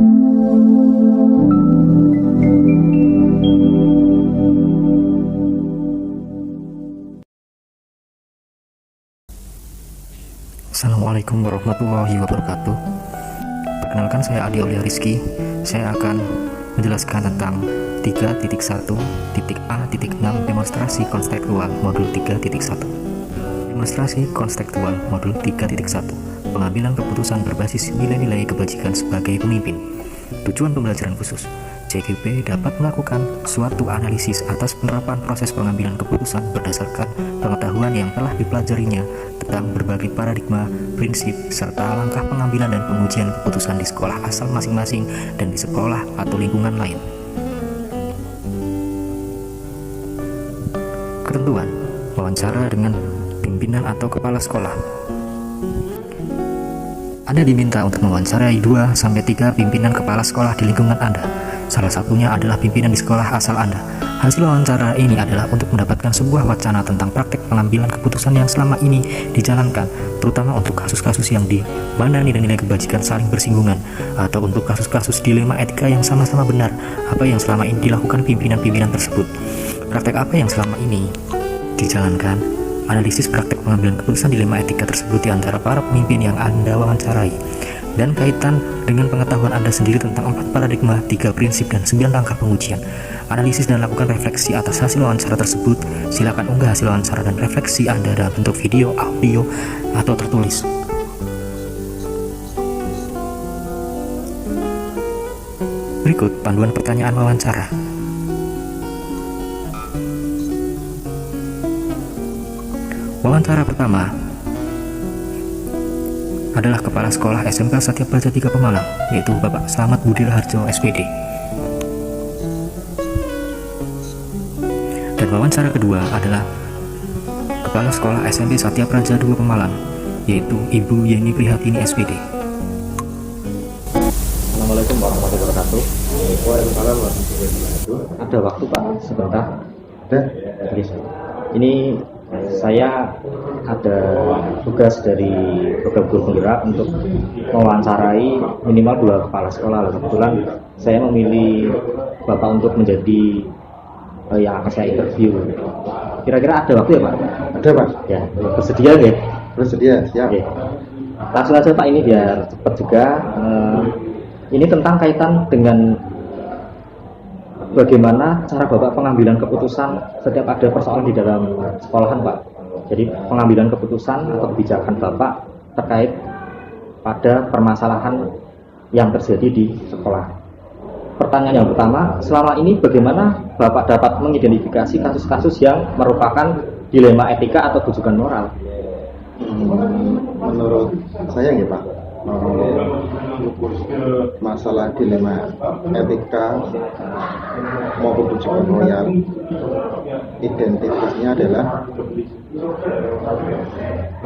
Assalamualaikum warahmatullahi wabarakatuh. Perkenalkan, saya Adi Aulia Rizky. Saya akan menjelaskan tentang 3.1.A.6 demonstrasi konstekstual modul 3.1. Demonstrasi konstekstual modul 3.1, pengambilan keputusan berbasis nilai-nilai kebajikan sebagai pemimpin. Tujuan pembelajaran khusus: CQP dapat melakukan suatu analisis atas penerapan proses pengambilan keputusan berdasarkan pengetahuan yang telah dipelajarinya tentang berbagai paradigma, prinsip, serta langkah pengambilan dan pengujian keputusan di sekolah asal masing-masing dan di sekolah atau lingkungan lain. Ketentuan: wawancara dengan pimpinan atau kepala sekolah. Anda diminta untuk mewawancarai 2-3 pimpinan kepala sekolah di lingkungan Anda. Salah satunya adalah pimpinan di sekolah asal Anda. Hasil wawancara ini adalah untuk mendapatkan sebuah wacana tentang praktek pengambilan keputusan yang selama ini dijalankan, terutama untuk kasus-kasus yang di mana nilai-nilai kebajikan saling bersinggungan, atau untuk kasus-kasus dilema etika yang sama-sama benar apa yang selama ini dilakukan pimpinan-pimpinan tersebut. Praktek apa yang selama ini dijalankan? Analisis praktek pengambilan keputusan dilema etika tersebut di antara para pemimpin yang Anda wawancarai, dan kaitan dengan pengetahuan Anda sendiri tentang 4 paradigma, 3 prinsip, dan 9 langkah pengujian. Analisis dan lakukan refleksi atas hasil wawancara tersebut. Silakan unggah hasil wawancara dan refleksi Anda dalam bentuk video, audio, atau tertulis. Berikut panduan pertanyaan wawancara. Wawancara pertama adalah Kepala Sekolah SMK Satya Praja 3 Pemalang, yaitu Bapak Slamet Budi Raharjo SPD. Dan wawancara kedua adalah Kepala Sekolah SMP Satya Praja 2 Pemalang, yaitu Ibu Yeni Prihatini SPD. Assalamualaikum warahmatullahi wabarakatuh. Waalaikumsalam warahmatullahi wabarakatuh. Ada waktu Pak sebentar? Ada. Ini saya ada tugas dari program guru penggerak untuk mewawancarai minimal 2 kepala sekolah. Kebetulan saya memilih Bapak untuk menjadi yang akan saya interview. Kira-kira ada waktu ya Pak? Ada Pak. Ya, bersedia ya? Bersedia, siap. Oke. Langsung aja Pak, ini biar cepat juga. Ini tentang kaitan dengan bagaimana cara Bapak pengambilan keputusan setiap ada persoalan di dalam sekolahan Pak. Jadi pengambilan keputusan atau kebijakan Bapak terkait pada permasalahan yang terjadi di sekolah. Pertanyaan yang pertama, selama ini bagaimana Bapak dapat mengidentifikasi kasus-kasus yang merupakan dilema etika atau bujukan moral? Menurut saya ya Pak, masalah dilema etika maupun bujukan moral, identitasnya adalah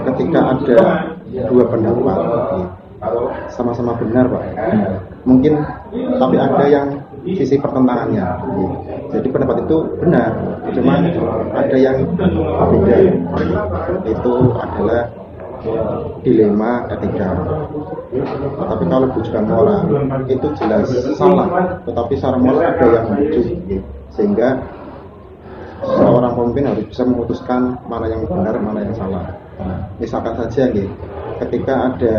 ketika ada 2 pendapat sama-sama benar Pak, mungkin tapi ada yang sisi pertentangannya. Jadi pendapat itu benar, cuma ada yang beda. Itu adalah dilema etika. Tapi kalau bujukan moral itu jelas salah, tetapi secara moral ada yang membujuk, sehingga seorang pemimpin harus bisa memutuskan mana yang benar, mana yang salah. Misalkan saja ketika ada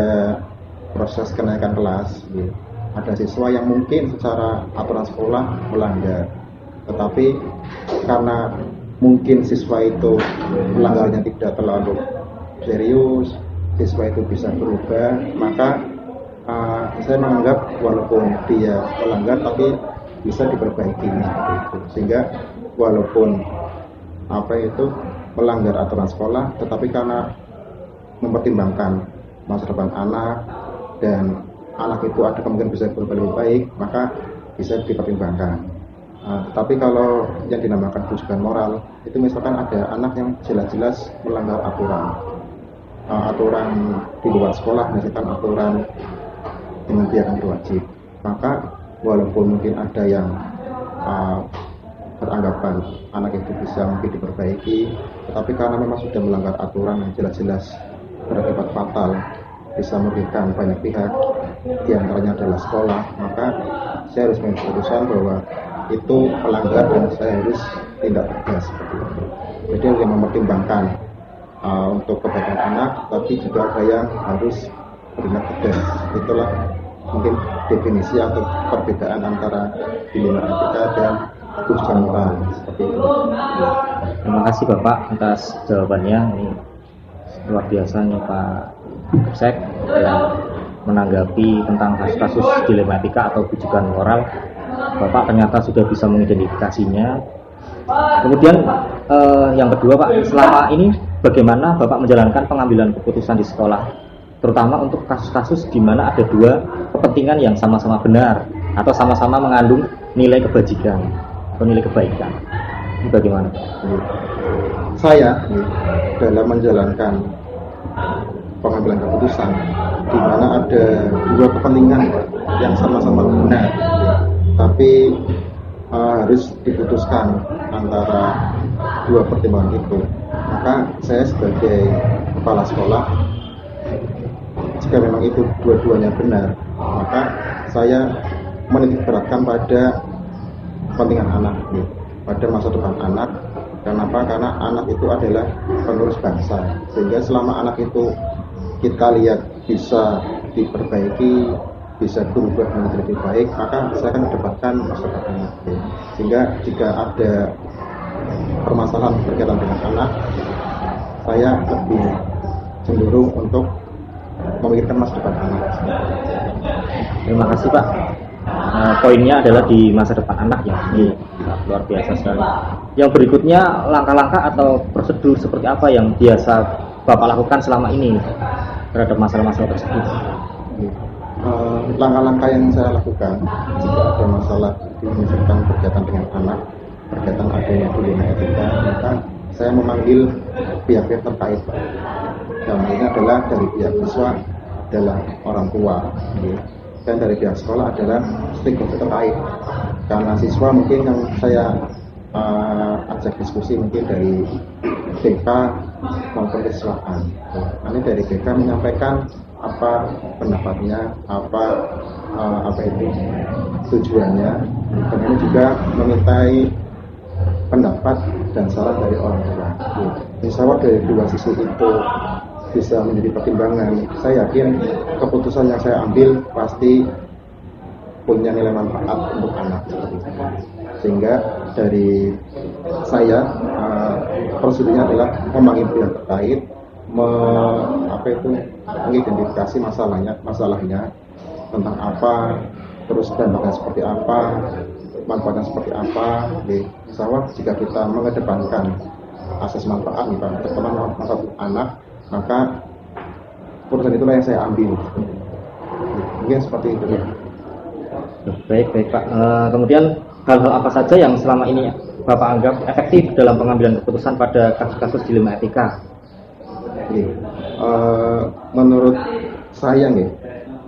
proses kenaikan kelas, ada siswa yang mungkin secara aturan sekolah melanggar, tetapi karena mungkin siswa itu melanggarnya tidak terlalu serius, siswa itu bisa berubah, maka saya menganggap walaupun dia melanggar tapi bisa diperbaiki, sehingga walaupun melanggar aturan sekolah, tetapi karena mempertimbangkan masa depan anak dan anak itu ada kemungkinan bisa berubah lebih baik, maka bisa dipertimbangkan. Tapi kalau yang dinamakan bujukan moral itu misalkan ada anak yang jelas-jelas melanggar aturan di luar sekolah, misalkan aturan dengan biaya berwajib, maka walaupun mungkin ada yang beranggapan anak itu bisa mungkin diperbaiki, tetapi karena memang sudah melanggar aturan yang jelas-jelas berakibat fatal, bisa merugikan banyak pihak, diantaranya adalah sekolah, maka saya harus mengambil keputusan bahwa itu pelanggar dan saya harus tindak tegas seperti itu. Jadi yang mempertimbangkan untuk kebaikan anak, tapi juga ada yang harus bertindak tegas. Itulah mungkin definisi atau perbedaan antara dilema etika dan putusan moral seperti itu. Terima kasih Bapak atas jawabannya. Ini luar biasa nih Pak Kapsek yang menanggapi tentang kasus-kasus dilema etika atau bujukan moral. Bapak ternyata sudah bisa mengidentifikasinya. Kemudian yang kedua Pak, selama ini bagaimana Bapak menjalankan pengambilan keputusan di sekolah, terutama untuk kasus-kasus di mana ada dua kepentingan yang sama-sama benar atau sama-sama mengandung nilai kebajikan atau nilai kebaikan. Ini bagaimana Pak? Saya dalam menjalankan pengambilan keputusan di mana ada dua kepentingan yang sama-sama benar, tapi harus diputuskan antara dua pertimbangan itu, maka saya sebagai kepala sekolah, jika memang itu dua-duanya benar, maka saya menitikberatkan pada kepentingan anak, pada masa depan anak. Kenapa? Karena anak itu adalah penerus bangsa, sehingga selama anak itu kita lihat bisa diperbaiki, bisa berubah menjadi lebih baik, maka saya akan mendapatkan masa depan anak. Sehingga jika ada permasalahan berkaitan dengan anak, saya lebih cenderung untuk memikirkan masa depan anak. Terima kasih Pak. Poinnya adalah di masa depan anak ya. Ini luar biasa sekali. Yang berikutnya, langkah-langkah atau prosedur seperti apa yang biasa Bapak lakukan selama ini terhadap masalah-masalah tersebut? Langkah-langkah yang saya lakukan jika ada masalah tentang berkaitan dengan anak, berkaitan adanya dilema etika, maka saya memanggil pihak-pihak terkait. Dalam ini adalah dari pihak siswa adalah orang tua, dan dari pihak sekolah adalah stakeholder terkait. Karena siswa mungkin yang saya ajak diskusi mungkin dari BK maupun kesiswaan. Nanti dari BK menyampaikan apa pendapatnya, apa itu tujuannya, dan ini juga memintai pendapat dan saran dari orang tua. Insya Allah dari dua sisi itu bisa menjadi pertimbangan. Saya yakin keputusan yang saya ambil pasti punya nilai manfaat untuk anak. Sehingga dari saya prosedurnya adalah memanggil pihak terkait, mengidentifikasi masalahnya tentang apa, terus dampaknya seperti apa, manfaatnya seperti apa. Insya Allah jika kita mengedepankan asas manfaat nih Pak, terutama manfaat anak, maka keputusan itulah yang saya ambil. Mungkin seperti itu. Baik Pak. Kemudian hal-hal apa saja yang selama ini Bapak anggap efektif dalam pengambilan keputusan pada kasus-kasus dilema etika? Menurut saya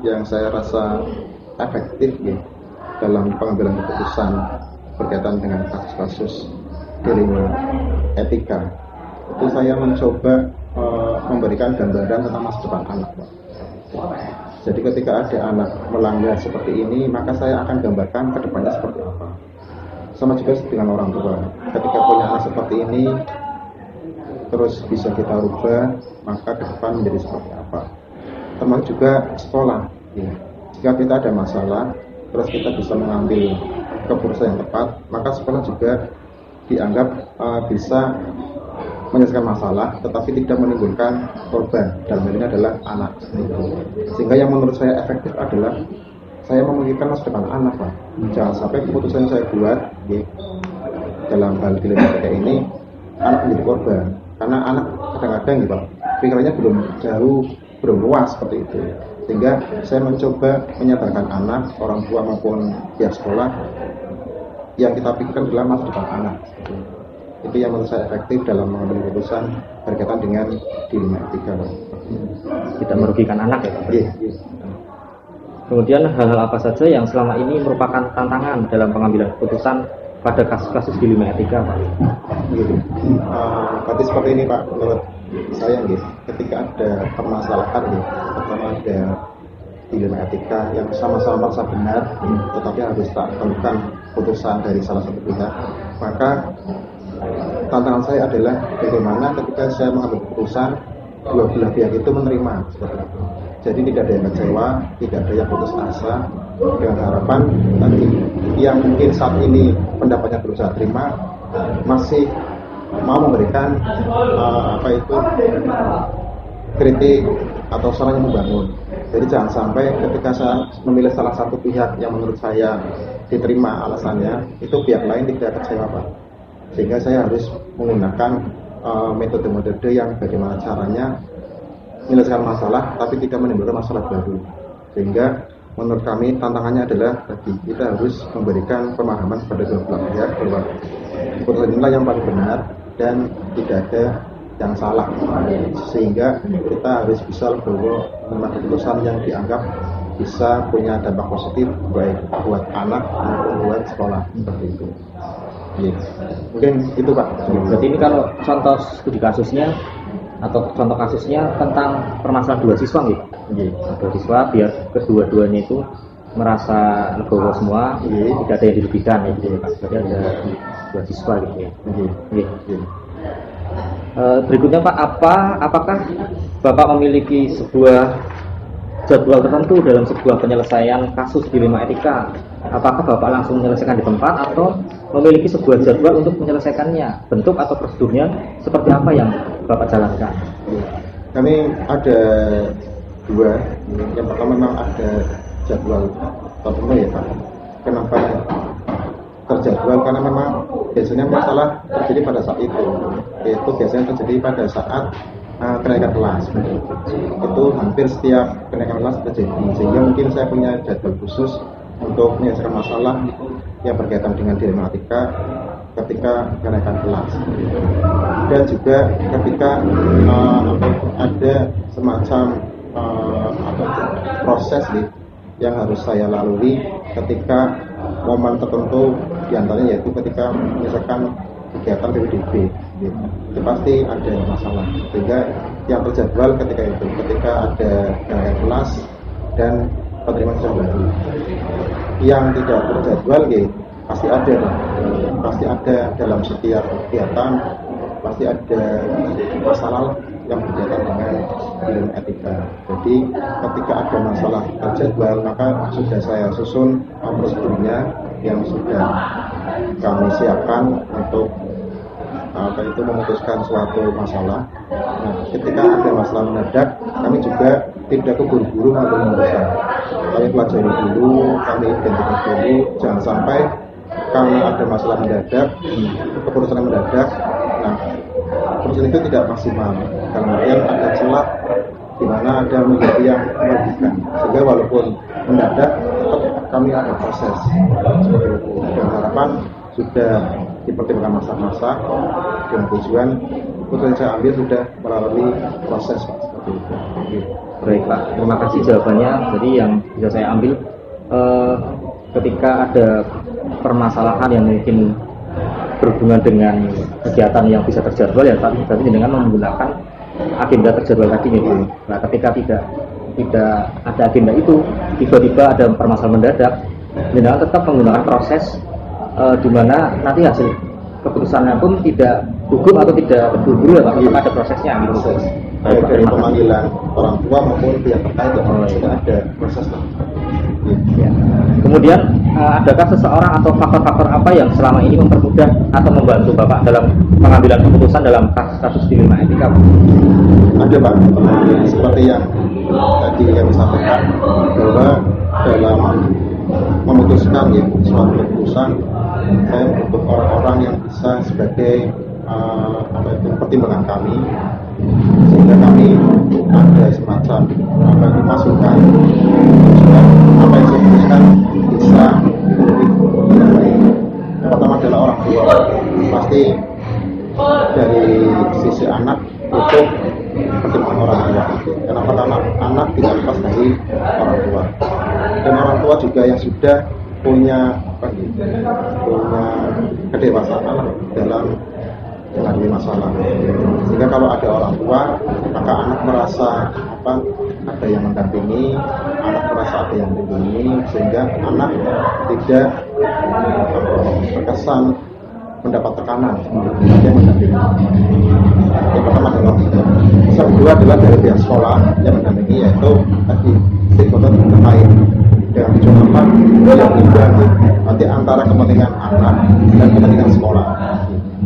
yang saya rasa efektif dalam pengambilan keputusan berkaitan dengan kasus-kasus dilema etika, itu saya mencoba memberikan gambaran tentang masa depan anak. Jadi ketika ada anak melanggar seperti ini, maka saya akan gambarkan ke depannya seperti apa. Sama juga dengan orang tua, ketika punya anak seperti ini terus bisa kita rubah, maka ke depan menjadi seperti apa. Termasuk juga sekolah, jika kita ada masalah terus kita bisa mengambil keputusan yang tepat, maka sekolah juga dianggap bisa menyelesaikan masalah tetapi tidak menimbulkan korban, dalam hal ini adalah anak. Sehingga yang menurut saya efektif adalah saya memikirkan masa depan anak Pak. Jangan sampai keputusan yang saya buat dalam hal dilema etika ini anak menjadi korban, karena anak kadang-kadang Pak, pikirannya belum luas seperti itu. Sehingga saya mencoba menyadarkan anak, orang tua maupun pihak sekolah, yang kita pikirkan adalah masa depan anak. Itu yang menurut saya efektif dalam mengambil keputusan berkaitan dengan dilema etika. Tidak merugikan anak ya Pak? Iya. Kemudian hal-hal apa saja yang selama ini merupakan tantangan dalam pengambilan keputusan pada kasus-kasus dilema etika Pak? Berarti seperti ini Pak, menurut saya ketika ada permasalahan, pertama ada dilema etika yang sama-sama merasa benar, tetapi harus tak temukan putusan dari salah satu pihak, maka tantangan saya adalah bagaimana ketika saya mengambil keputusan dua belah pihak itu menerima seperti itu. Jadi tidak ada yang kecewa, tidak ada yang putus asa, dengan harapan tadi yang mungkin saat ini pendapatnya berusaha terima masih mau memberikan kritik atau saran yang membangun. Jadi jangan sampai ketika saya memilih salah satu pihak yang menurut saya diterima alasannya, itu pihak lain tidak kecewa, Pak. Sehingga saya harus menggunakan metode-metode yang bagaimana caranya menyelesaikan masalah tapi tidak menimbulkan masalah baru. Sehingga menurut kami tantangannya adalah tadi kita harus memberikan pemahaman kepada dua belah pihak bahwa keputusan inilah yang paling benar dan tidak ada yang salah, sehingga kita harus bisa legowo mengambil keputusan yang dianggap bisa punya dampak positif baik buat anak maupun buat sekolah seperti itu. Mungkin itu, Pak. Berarti ini kalau contoh studi kasusnya atau contoh kasusnya tentang permasalahan dua siswa gitu. Dua siswa biar kedua-duanya itu merasa legowo semua, tidak ada yang dilebihkan ya gitu Pak. Berarti ada dua siswa gitu ya. Berikutnya Pak, apakah Bapak memiliki sebuah jadwal tertentu dalam sebuah penyelesaian kasus dilema etika? Apakah Bapak langsung menyelesaikan di tempat atau memiliki sebuah jadwal untuk menyelesaikannya? Bentuk atau prosedurnya seperti apa yang Bapak jalankan? Kami ada dua. Yang pertama memang ada jadwal tertentu ya Pak. Kenapa terjadwal? Karena memang biasanya masalah terjadi pada saat itu, yaitu biasanya terjadi pada saat kenaikan kelas. Itu hampir setiap kenaikan kelas terjadi, sehingga mungkin saya punya jadwal khusus untuk menyelesaikan masalah yang berkaitan dengan dilema etika ketika kenaikan kelas. Dan juga ketika ada semacam proses yang harus saya lalui ketika momen tertentu, diantaranya yaitu ketika menyelesaikan kegiatan PPDB, itu pasti ada masalah, sehingga yang terjadwal ketika ada kenaikan kelas dan penerimaan siswa baru. Yang tidak terjadwal pasti ada dalam setiap kegiatan, pasti ada masalah yang berkaitan dengan dilema etika. Jadi ketika ada masalah terjadwal, maka sudah saya susun prosedurnya yang sudah kami siapkan untuk memutuskan suatu masalah. Nah, ketika ada masalah mendadak, kami juga tidak keburu-buru mengambil keputusan. Kami pelajari dulu, kami identifikasi dulu, jangan sampai karena ada masalah mendadak, keputusan mendadak, nah keputusan itu tidak maksimal. Dalam artian ada celah di mana ada menjadi yang merugikan. Sehingga walaupun mendadak, tetap kami ada proses seperti itu. Dan harapan sudah dipertimbangkan masa-masa dengan tujuan keputusan yang saya ambil sudah melalui proses seperti itu. Baik Pak, terima kasih jawabannya. Jadi yang bisa saya ambil ketika ada permasalahan yang mungkin berhubungan dengan kegiatan yang bisa terjadwal ya tapi dengan menggunakan agenda terjadwal tadi gitu. Nah ketika tidak ada agenda itu, tiba-tiba ada permasalahan mendadak, dengan tetap menggunakan proses di mana nanti hasil keputusannya pun tidak gugup atau tidak terburu-buru ya Pak, tetap ada prosesnya gitu. Baik dari pemanggilan orang tua maupun pihak terkait sudah ada proses. Ya. Kemudian adakah seseorang atau faktor-faktor apa yang selama ini mempermudah atau membantu Bapak dalam pengambilan keputusan dalam kasus dilema etika? Ada Pak, seperti yang tadi yang disampaikan bahwa dalam memutuskan suatu keputusan saya butuh orang-orang yang bisa sebagai pertimbangan kami, sehingga kami ada semacam masukan apa yang saya putuskan bisa lebih baik. Yang pertama adalah orang tua, pasti dari sisi anak butuh pertimbangan orang tua. Kenapa? Karena anak tidak lepas dari orang tua, dan orang tua juga yang sudah punya kedewasaan dalam menghadapi masalah. Sehingga kalau ada orang tua, maka anak merasa ada yang mendampingi, anak merasa ada yang melindungi, sehingga anak tidak terkesan mendapat tekanan yang mendampingi. Yang pertama adalah yang kedua adalah dari pihak sekolah yang mendampingi, yaitu tadi stakeholder terkait dengan tujuan yang imbang nanti antara kepentingan anak dan kepentingan sekolah.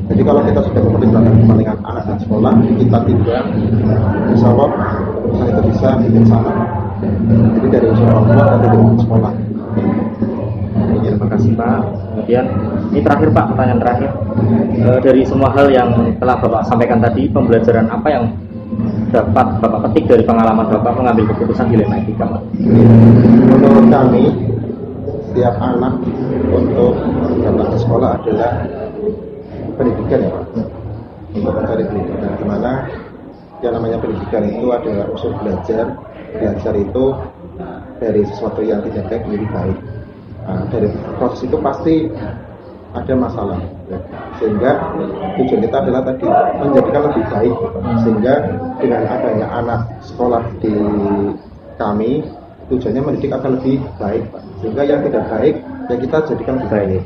Jadi kalau kita sudah mempertimbangkan kepentingan anak dan sekolah, kita tidak insya Allah keputusan itu bisa bijaksana. Jadi dari unsur orang tua dan dari unsur sekolah. Ya, terima kasih Pak. Kemudian ini terakhir Pak, pertanyaan terakhir. Dari semua hal yang telah Bapak sampaikan tadi, pembelajaran apa yang dapat Bapak petik dari pengalaman Bapak mengambil keputusan dilema etika Pak? Menurut kami, setiap anak untuk datang ke sekolah adalah pendidikan ya Pak. Untuk mencari pendidikan, kemana yang namanya pendidikan itu adalah unsur belajar. Belajar itu dari sesuatu yang tidak baik menjadi baik. Nah, dari proses itu pasti ada masalah ya. Sehingga tujuan kita adalah tadi menjadikan lebih baik gitu. Sehingga dengan adanya anak sekolah di kami, tujuannya mendidik akan lebih baik Pak. Sehingga yang tidak baik ya kita jadikan lebih baik.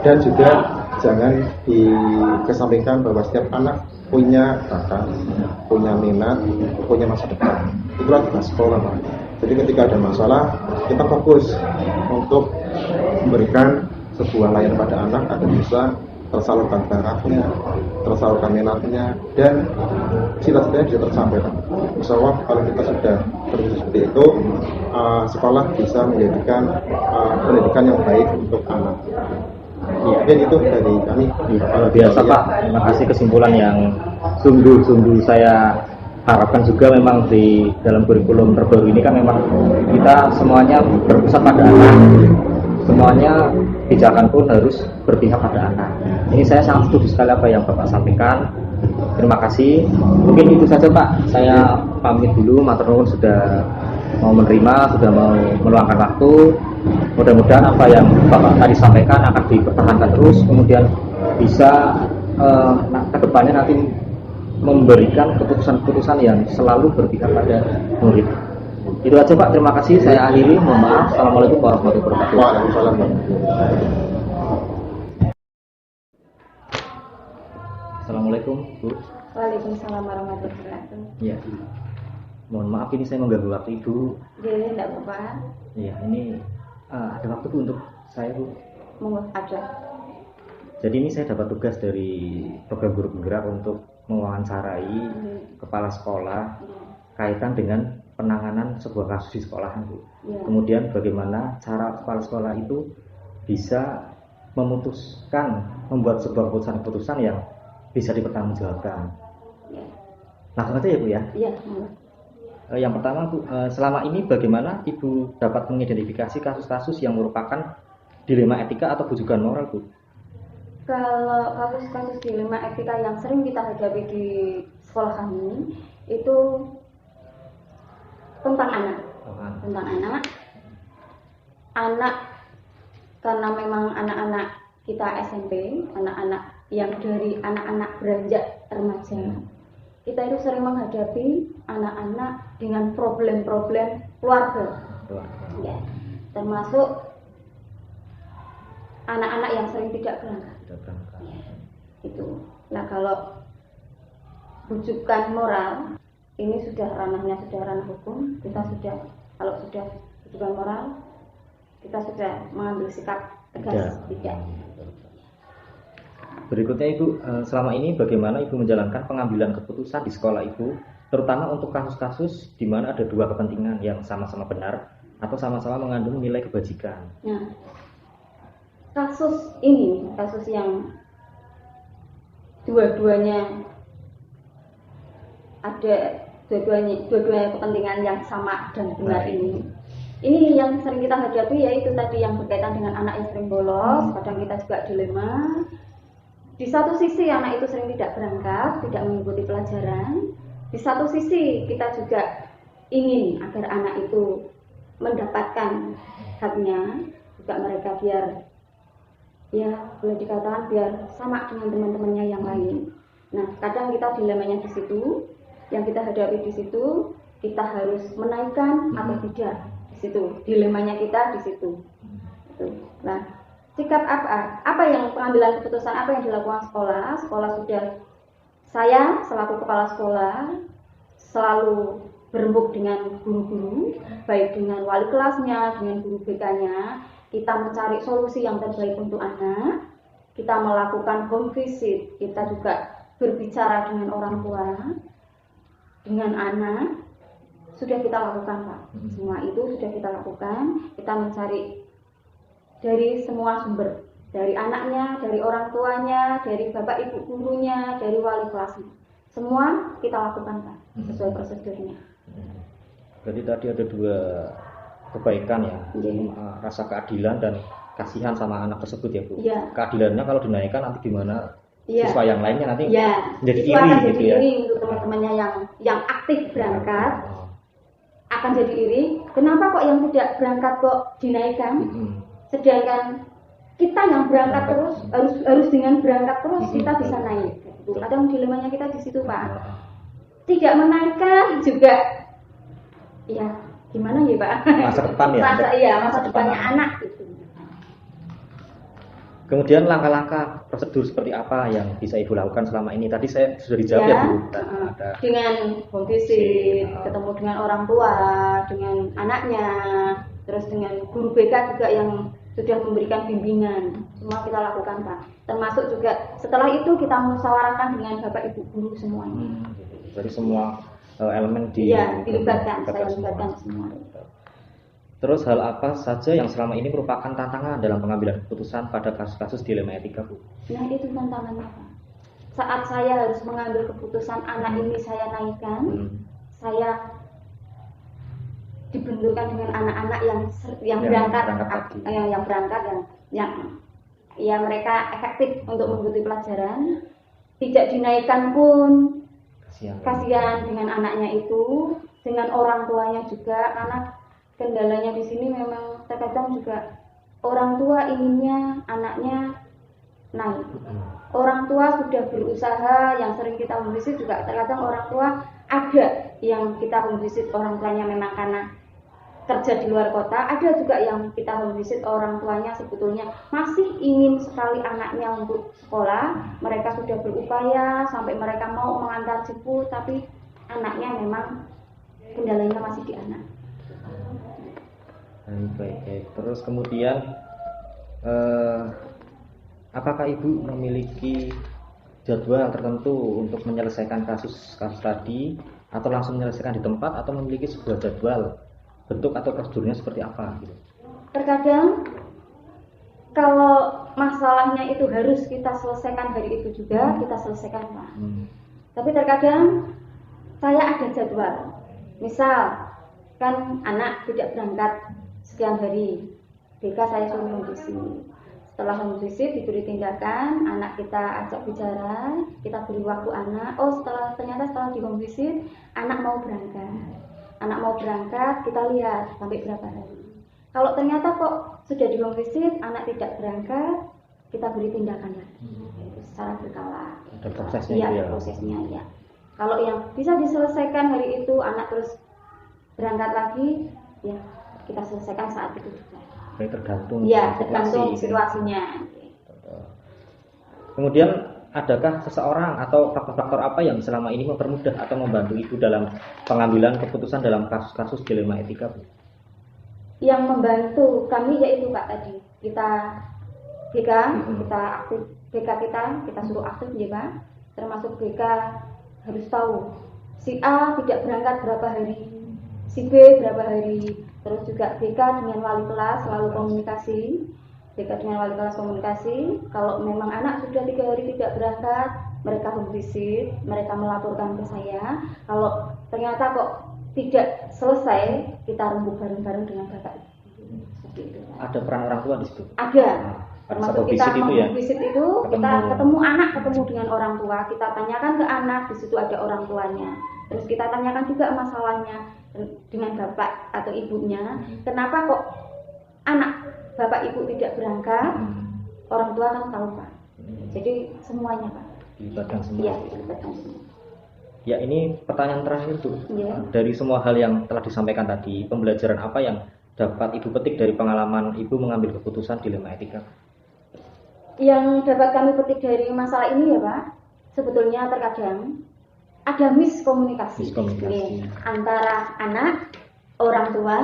Dan juga jangan dikesampingkan bahwa setiap anak punya bakat, punya minat, punya masa depan. Itulah tugas sekolah Pak. Jadi ketika ada masalah, kita fokus untuk memberikan sebuah layanan pada anak agar bisa tersalurkan bakatnya, tersalurkan minatnya, dan cita-citanya bisa tercapai. Insya Allah kalau kita sudah berpikir seperti itu, sekolah bisa menjadikan pendidikan yang baik untuk anak. Ya, itu dari kami. Ya, luar biasa Pak. Terima kasih kesimpulan yang sungguh-sungguh saya harapkan juga. Memang di dalam kurikulum terbaru ini kan memang kita semuanya berpusat pada anak. Semuanya kebijakan pun harus berpihak pada anak. Ini saya sangat setuju sekali apa yang Bapak sampaikan. Terima kasih. Mungkin itu saja Pak. Saya pamit dulu. Matur nuwun sudah mau menerima, sudah mau meluangkan waktu. Mudah-mudahan apa yang Bapak tadi sampaikan akan dipertahankan terus, kemudian bisa ke depannya nanti memberikan keputusan-keputusan yang selalu berpihak pada murid. Itu aja Pak, terima kasih. Saya akhiri, mohon maaf. Assalamualaikum warahmatullahi wabarakatuh. Waalaikumsalam. Assalamualaikum Bu. Waalaikumsalam warahmatullahi wabarakatuh. Ya, mohon maaf ini saya mengganggu waktu Ibu. Jadi tidak apa-apa. Ya, ini ada waktu Bu untuk saya Bu. Monggo ada. Jadi ini saya dapat tugas dari program guru penggerak untuk mewawancarai kepala sekolah kaitan dengan penanganan sebuah kasus di sekolahan Bu. Ya. Kemudian bagaimana cara kepala sekolah itu bisa membuat sebuah keputusan-keputusan yang bisa dipertanggungjawabkan. Ya. Langsung aja ya Bu ya. Iya, monggo. Yang pertama Bu, selama ini bagaimana Ibu dapat mengidentifikasi kasus-kasus yang merupakan dilema etika atau bujukan moral Bu? Kalau kasus-kasus dilema etika yang sering kita hadapi di sekolah kami itu tentang anak. Tentang anak karena memang anak-anak kita SMP, anak-anak yang dari anak-anak beranjak remaja, kita itu sering menghadapi anak-anak dengan problem-problem keluarga. Ya, termasuk anak-anak yang sering tidak berangkat. Ya, itu. Nah, kalau rujukan moral ini sudah ranah hukum. Kita sudah, kalau sudah rujukan moral, kita sudah mengambil sikap tegas. Tidak. Berikutnya Ibu, selama ini bagaimana Ibu menjalankan pengambilan keputusan di sekolah Ibu, terutama untuk kasus-kasus di mana ada dua kepentingan yang sama-sama benar atau sama-sama mengandung nilai kebajikan. Nah, kasus yang dua-duanya kepentingan yang sama dan benar ini yang sering kita hadapi, yaitu tadi yang berkaitan dengan anak yang sering bolos. Kadang kita juga dilema. Di satu sisi anak itu sering tidak berangkat, tidak mengikuti pelajaran. Di satu sisi kita juga ingin agar anak itu mendapatkan haknya, juga mereka biar ya boleh dikatakan biar sama dengan teman-temannya yang lain. Nah, kadang kita dilemanya di situ, yang kita hadapi di situ, kita harus menaikkan atau tidak di situ. Dilemanya kita di situ. Gitu. Nah, sikap apa yang pengambilan keputusan apa yang dilakukan sekolah? Sekolah sudah, saya selaku kepala sekolah selalu berembuk dengan guru-guru, baik dengan wali kelasnya, dengan guru BK-nya. Kita mencari solusi yang terbaik untuk anak. Kita melakukan home visit. Kita juga berbicara dengan orang tua, dengan anak. Sudah kita lakukan, Pak. Semua itu sudah kita lakukan. Kita mencari dari semua sumber, dari anaknya, dari orang tuanya, dari bapak ibu gurunya, dari wali kelasnya. Semua kita lakukan, Pak, sesuai prosedurnya. Berarti tadi ada dua kebaikan ya, Iya. rasa keadilan dan kasihan sama anak tersebut ya Bu. Iya. Keadilannya kalau dinaikkan nanti gimana Iya. siswa yang lainnya nanti Ya, jadi siswa iri akan gitu jadi ya. iri untuk teman-temannya yang aktif berangkat, Oh. akan jadi iri. Kenapa kok yang tidak berangkat kok dinaikkan? Sedangkan kita yang berangkat terus harus dengan berangkat terus kita bisa naik. Gitu. Kadang dilemanya kita di situ, Pak. Tidak menaikkan juga, ya gimana ya, Pak? Masa depan ya. Masa depannya anak gitu. Kemudian langkah-langkah prosedur seperti apa yang bisa Ibu lakukan selama ini? Tadi saya sudah dijawab ya Bu. Ada Dengan home visit, Ya. ketemu dengan orang tua, dengan anaknya, terus dengan guru BK juga yang sudah memberikan bimbingan. Semua kita lakukan, Pak. Termasuk juga setelah itu kita musyawarahkan dengan bapak ibu guru semuanya. Jadi semua elemen Dilibatkan, saya semua. libatkan semua. Terus hal apa saja yang selama ini merupakan tantangan dalam pengambilan keputusan pada kasus-kasus dilema etika Bu? Nah, itu tantangannya, Pak. Saat saya harus mengambil keputusan anak ini saya naikkan, saya dibenturkan dengan anak-anak yang berangkat, yang berangkat yang ya mereka efektif untuk mengikuti pelajaran, tidak dinaikkan pun kasihan dengan anaknya itu, dengan orang tuanya juga, karena kendalanya di sini memang terkadang juga orang tua inginnya anaknya naik. Orang tua sudah berusaha, yang sering kita memvisit juga terkadang orang tua ada yang kita memvisit orang tuanya memang karena kerja di luar kota, ada juga yang kita memvisit orang tuanya sebetulnya masih ingin sekali anaknya untuk sekolah. Mereka sudah berupaya sampai mereka mau mengantar jemput, tapi anaknya memang kendalanya masih di anak. Baik. Terus kemudian apakah Ibu memiliki jadwal tertentu untuk menyelesaikan kasus tadi, atau langsung menyelesaikan di tempat, atau memiliki sebuah jadwal bentuk atau prosedurnya seperti apa gitu? Terkadang kalau masalahnya itu harus kita selesaikan hari itu juga kita selesaikan, Pak. Tapi terkadang saya ada jadwal. Misal kan anak tidak berangkat sekian hari, BK saya suruh home visit. Setelah home visit diberi tindakan, anak kita ajak bicara, kita beri waktu anak. Ternyata setelah di home visit anak mau berangkat. Anak mau berangkat, kita lihat sampai berapa hari. Kalau ternyata kok sudah di home visit, anak tidak berangkat, kita beri tindakan lagi. Secara berkala. Ada prosesnya. Iya, ada prosesnya ya. Kalau yang bisa diselesaikan hari itu, anak terus berangkat lagi, ya kita selesaikan saat itu juga. Tergantung. Ya, tergantung situasinya. Kemudian adakah seseorang atau faktor-faktor apa yang selama ini mempermudah atau membantu Ibu dalam pengambilan keputusan dalam kasus-kasus dilema etika, Bu? Yang membantu kami yaitu Pak tadi, kita aktif, BK kita suruh aktif ya Pak. Termasuk BK harus tahu si A tidak berangkat berapa hari, si B berapa hari. Terus juga BK dengan wali kelas selalu komunikasi. BK dengan wali kelas komunikasi, kalau memang anak sudah 3 hari tidak berangkat, mereka home visit, mereka melaporkan ke saya. Kalau ternyata kok tidak selesai, kita rembuk bareng-bareng dengan bapak. Seperti itu. Ada peran orang tua di situ? Ada. Pada Termasuk saat kita itu ya? visit itu, kita ketemu anak, ketemu dengan orang tua, kita tanyakan ke anak, di situ ada orang tuanya. Terus kita tanyakan juga masalahnya dengan bapak atau ibunya, kenapa kok anak bapak ibu tidak berangkat, orang tua kan tahu Pak. Jadi semuanya Pak. Dilibatkan semua. Iya, dilibatkan semua. Ya, ini pertanyaan terakhir tuh. Iya. Dari semua hal yang telah disampaikan tadi, pembelajaran apa yang dapat Ibu petik dari pengalaman Ibu mengambil keputusan dilema etika? Yang dapat kami petik dari masalah ini ya Pak, sebetulnya terkadang ada miskomunikasi, Miskomunikasi. antara anak, orang tua,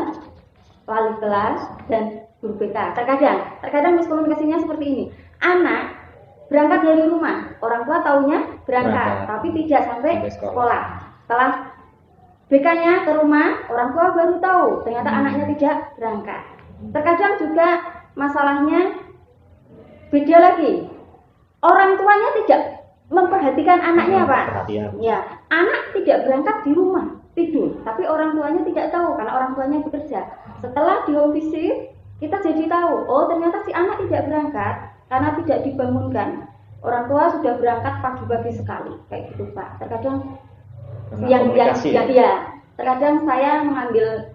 wali kelas, dan guru BK. Terkadang miskomunikasinya seperti ini. Anak berangkat dari rumah, orang tua taunya berangkat, tapi tidak sampai sekolah. Setelah BK-nya ke rumah, orang tua baru tahu ternyata anaknya tidak berangkat. Terkadang juga masalahnya beda lagi. Orang tuanya tidak memperhatikan anaknya Pak. Perhatian. Ya, anak tidak berangkat di rumah tidur, tapi orang tuanya tidak tahu karena orang tuanya bekerja. Setelah di home visit, kita jadi tahu, oh ternyata si anak tidak berangkat karena tidak dibangunkan. Orang tua sudah berangkat pagi-pagi sekali, kayak gitu Pak. Terkadang terkadang saya mengambil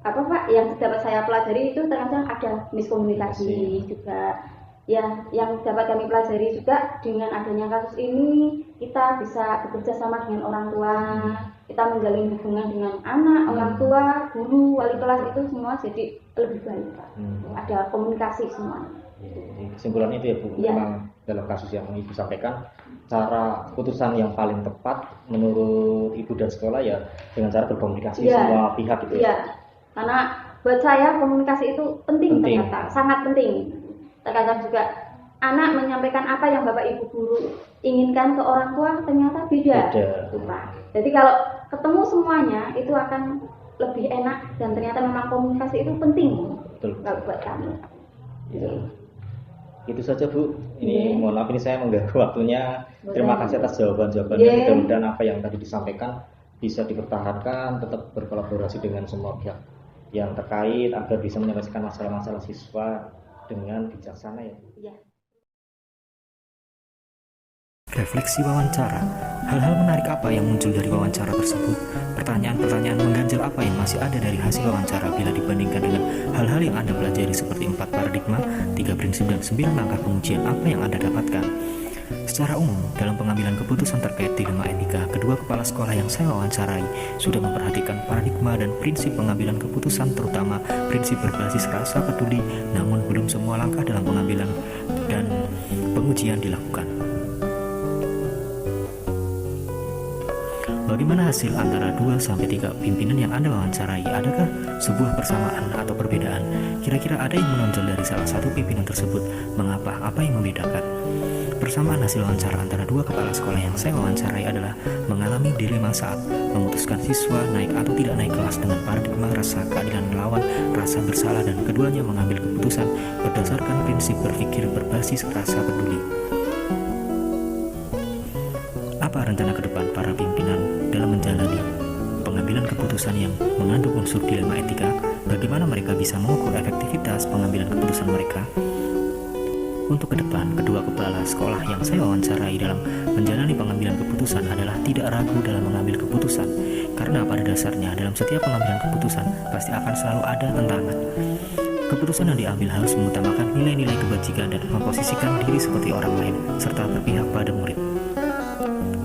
apa Pak, yang dapat saya pelajari itu terkadang ada miskomunikasi juga. Ya, yang dapat kami pelajari juga dengan adanya kasus ini, kita bisa bekerja sama dengan orang tua, kita menjalin hubungan dengan anak, orang tua, guru, wali kelas itu semua jadi lebih baik Pak. Ada komunikasi semuanya. Jadi kesimpulan itu ya Bu, Ya. memang dalam kasus yang Ibu sampaikan, cara keputusan yang paling tepat menurut Ibu dan sekolah ya dengan cara berkomunikasi semua pihak itu. Iya, karena buat saya komunikasi itu penting. Ternyata sangat penting. Terkadang juga anak menyampaikan apa yang Bapak Ibu guru inginkan ke orang tua ternyata beda. Gitu, Pak. Jadi kalau ketemu semuanya itu akan lebih enak dan ternyata memang komunikasi itu penting. Betul. Kalau buat kami. Ya. Itu saja Bu. Ini mohon maaf ini saya mengganggu waktunya. Terima kasih atas jawaban-jawabannya. Mudah-mudahan apa yang tadi disampaikan bisa dipertahankan, tetap berkolaborasi dengan semua pihak yang terkait agar bisa menyelesaikan masalah-masalah siswa dengan bijaksana ya. Iya. Refleksi wawancara. Hal-hal menarik apa yang muncul dari wawancara tersebut? Pertanyaan-pertanyaan mengganjal apa yang masih ada dari hasil wawancara bila dibandingkan dengan hal-hal yang Anda pelajari seperti 4 paradigma, 3 prinsip dan 9 langkah pengujian apa yang Anda dapatkan? Secara umum, dalam pengambilan keputusan terkait dilema etika, kedua kepala sekolah yang saya wawancarai sudah memperhatikan paradigma dan prinsip pengambilan keputusan, terutama prinsip berbasis rasa peduli, namun belum semua langkah dalam pengambilan dan pengujian dilakukan. Bagaimana hasil antara 2-3 pimpinan yang Anda wawancarai? Adakah sebuah persamaan atau perbedaan? Kira-kira ada yang menonjol dari salah satu pimpinan tersebut? Mengapa? Apa yang membedakan? Persamaan hasil wawancara antara dua kepala sekolah yang saya wawancarai adalah mengalami dilema saat memutuskan siswa naik atau tidak naik kelas dengan paradigma rasa keadilan melawan rasa bersalah, dan keduanya mengambil keputusan berdasarkan prinsip berpikir berbasis rasa peduli. Apa rencana ke depan para pimpinan dalam menjalani pengambilan keputusan yang mengandung unsur dilema etika? Bagaimana mereka bisa mengukur efektivitas pengambilan keputusan mereka? Untuk ke depan, kedua kepala sekolah yang saya wawancarai dalam menjalani pengambilan keputusan adalah tidak ragu dalam mengambil keputusan, karena pada dasarnya dalam setiap pengambilan keputusan pasti akan selalu ada tantangan. Keputusan yang diambil harus mengutamakan nilai-nilai kebajikan dan memposisikan diri seperti orang lain, serta berpihak pada murid.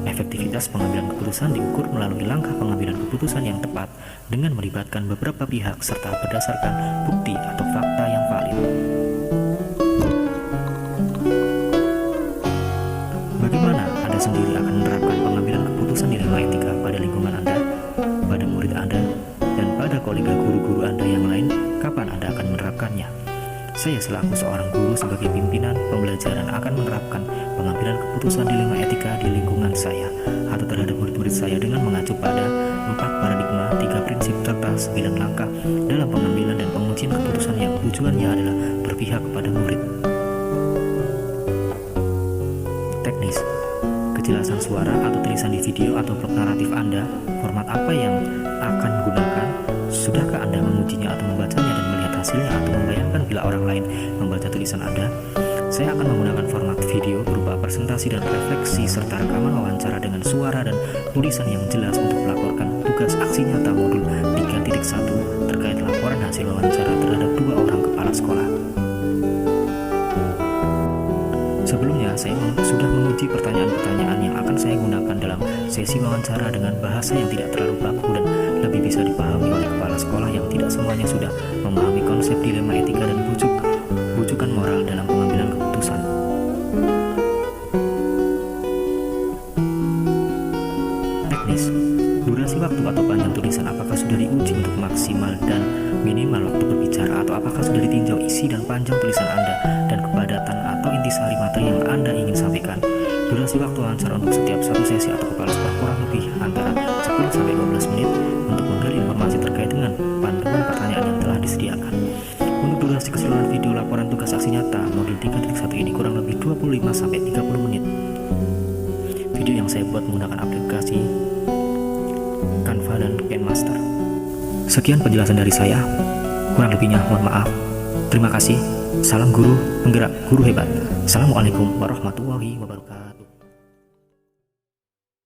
Efektivitas pengambilan keputusan diukur melalui langkah pengambilan keputusan yang tepat dengan melibatkan beberapa pihak serta berdasarkan bukti atau fakta yang valid. Bagaimana Anda sendiri akan menerapkan pengambilan keputusan dilema etika pada lingkungan Anda, pada murid Anda, dan pada kolega guru-guru Anda yang lain? Kapan Anda akan menerapkannya? Saya selaku seorang guru sebagai pimpinan pembelajaran akan menerapkan pengambilan keputusan dilema etika di lingkungan saya atau terhadap murid-murid saya dengan mengacu pada 4 paradigma, 3 prinsip, serta 9 langkah dalam pengambilan dan pengujian keputusan yang tujuannya adalah berpihak kepada murid. Teknis, kejelasan suara atau tulisan di video atau blok naratif Anda, format apa yang akan gunakan? Sudahkah Anda mengujinya atau membacanya dan melihat hasilnya atau membayangkan bila orang lain membaca tulisan Anda? Saya akan menggunakan format video berupa presentasi dan refleksi serta rekaman wawancara dengan suara dan tulisan yang jelas untuk melaporkan tugas aksi nyata modul 3.1 terkait laporan hasil wawancara terhadap 2 orang kepala sekolah. Sebelumnya, saya sudah menguji pertanyaan-pertanyaan yang akan saya gunakan dalam sesi wawancara dengan bahasa yang tidak terlalu baku dan lebih bisa dipahami oleh kepala sekolah yang tidak semuanya sudah memahami konsep dilema etika dan bujukan moral dalam pengambilan keputusan. Teknis, durasi waktu atau panjang tulisan apakah sudah diuji untuk maksimal dan minimal waktu berbicara, atau apakah sudah ditinjau isi dan panjang tulisan Anda dan kepadatan atau intisari materi yang Anda ingin sampaikan. Durasi waktu wawancara untuk setiap satu sesi atau kepala sekolah kurang lebih antara 10-12 menit untuk menggali informasi terkait dengan panduan pertanyaan yang telah disediakan. Untuk durasi keseluruhan video laporan tugas aksi nyata modul 3.1 ini kurang lebih 25-30 menit. Video yang saya buat menggunakan aplikasi Canva dan KineMaster. Sekian penjelasan dari saya. Kurang lebihnya mohon maaf. Terima kasih. Salam guru penggerak, guru hebat. Assalamualaikum warahmatullahi wabarakatuh.